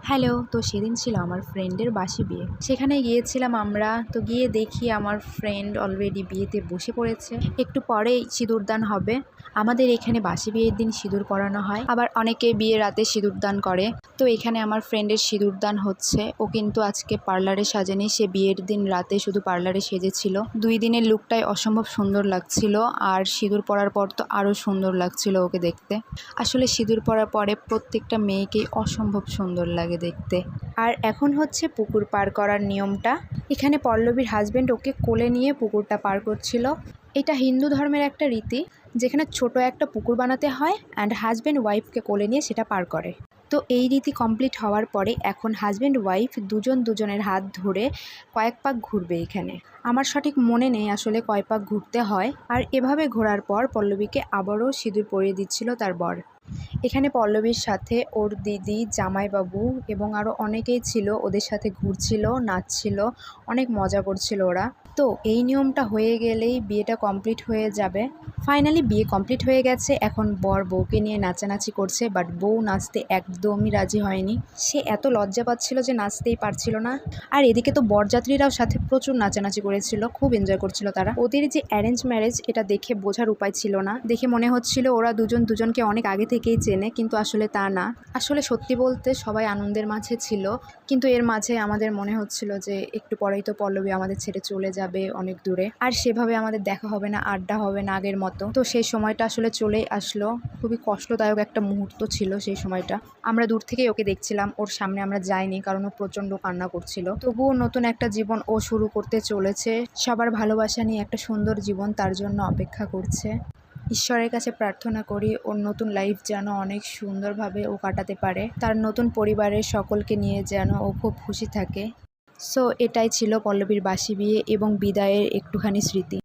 Hello, তো সেদিন ছিল আমার ফ্রেন্ডের বাসি বিয়ে। সেখানে গিয়েছিলাম আমরা। তো গিয়ে দেখি আমার ফ্রেন্ড অলরেডি বিয়েতে বসে পড়েছে। একটু পরেই সিঁদুরদান হবে। আমাদের এখানে বাসি বিয়ের দিন সিঁদুর পরানো হয়, আবার অনেকে বিয়ের রাতে সিঁদুরদান করে। তো এখানে আমার ফ্রেন্ডের সিঁদুরদান হচ্ছে। ও কিন্তু আজকে পার্লারে সাজেনি, সে বিয়ের দিন রাতে শুধু পার্লারে সেজেছিল। 2 দিনের লুকটাই অসম্ভব সুন্দর লাগছিল, আর সিঁদুর পরার পর তো আরও সুন্দর লাগছিল ওকে দেখতে। আসলে সিঁদুর পরার পরে প্রত্যেকটা মেয়েকেই অসম্ভব সুন্দর লাগে দেখতে। আর এখন হচ্ছে পুকুর পার করার নিয়মটা। এখানে পল্লবীর হাজব্যান্ড ওকে কোলে নিয়ে পুকুরটা পার করছিল। এটা হিন্দু ধর্মের একটা রীতি, যেখানে ছোট একটা পুকুর বানাতে হয় অ্যান্ড হাজব্যান্ড ওয়াইফকে কোলে নিয়ে সেটা পার করে। তো এই রীতি কমপ্লিট হওয়ার পরে এখন হাজব্যান্ড ওয়াইফ দুজনের হাত ধরে কয়েক পাক ঘুরবে এখানে। আমার সঠিক মনে নেই আসলে কয় পাক ঘুরতে হয়। আর এভাবে ঘোরার পর পল্লবীকে আবারও সিঁদুর পরিয়ে দিচ্ছিল তার বর। এখানে পল্লবীর সাথে ওর দিদি, জামাইবাবু এবং আরও অনেকেই ছিল, ওদের সাথে ঘুরছিল, নাচছিল, অনেক মজা করছিল ওরা। তো এই নিয়মটা হয়ে গেলেই বিয়েটা কমপ্লিট হয়ে যাবে। ফাইনালি বিয়ে কমপ্লিট হয়ে গেছে। এখন বর বউকে নিয়ে নাচানাচি করছে, বাট বউ নাচতে একদমই রাজি হয়নি। সে এত লজ্জা পাচ্ছিল যে নাচতেই পারছিল না। আর এদিকে তো বরযাত্রীরাও সাথে প্রচুর নাচানাচি করেছিল, খুব এনজয় করছিল তারা। ওদের যে অ্যারেঞ্জ ম্যারেজ এটা দেখে বোঝার উপায় ছিল না। দেখে মনে হচ্ছিল ওরা দুজনকে অনেক আগে থেকেই চেনে, কিন্তু আসলে তা না। আসলে সত্যি বলতে সবাই আনন্দের মাঝে ছিল, কিন্তু এর মাঝে আমাদের মনে হচ্ছিল যে একটু পরেই তো পল্লবী আমাদের ছেড়ে চলে যাবে অনেক দূরে, আর সেভাবে আমাদের দেখা হবে না, আড্ডা হবে না আগের মতো। তো সেই সময়টা আসলে চলেই আসলো। খুবই কষ্টদায়ক একটা মুহূর্ত ছিল সেই সময়টা। আমরা দূর থেকেই ওকে দেখছিলাম, ওর সামনে আমরা যাইনি কারণ ও প্রচণ্ড কান্না করছিল। তবুও নতুন একটা জীবন ও শুরু করতে চলেছে। সবার ভালোবাসা নিয়ে একটা সুন্দর জীবন তার জন্য অপেক্ষা করছে। ঈশ্বরের কাছে প্রার্থনা করি ওর নতুন লাইফ যেন অনেক সুন্দরভাবে ও কাটাতে পারে, তার নতুন পরিবারের সকলকে নিয়ে যেন ও খুব খুশি থাকে। সো এটাই ছিল পল্লবীর বাসি বিয়ে এবং বিদায়ের একটুখানি স্মৃতি।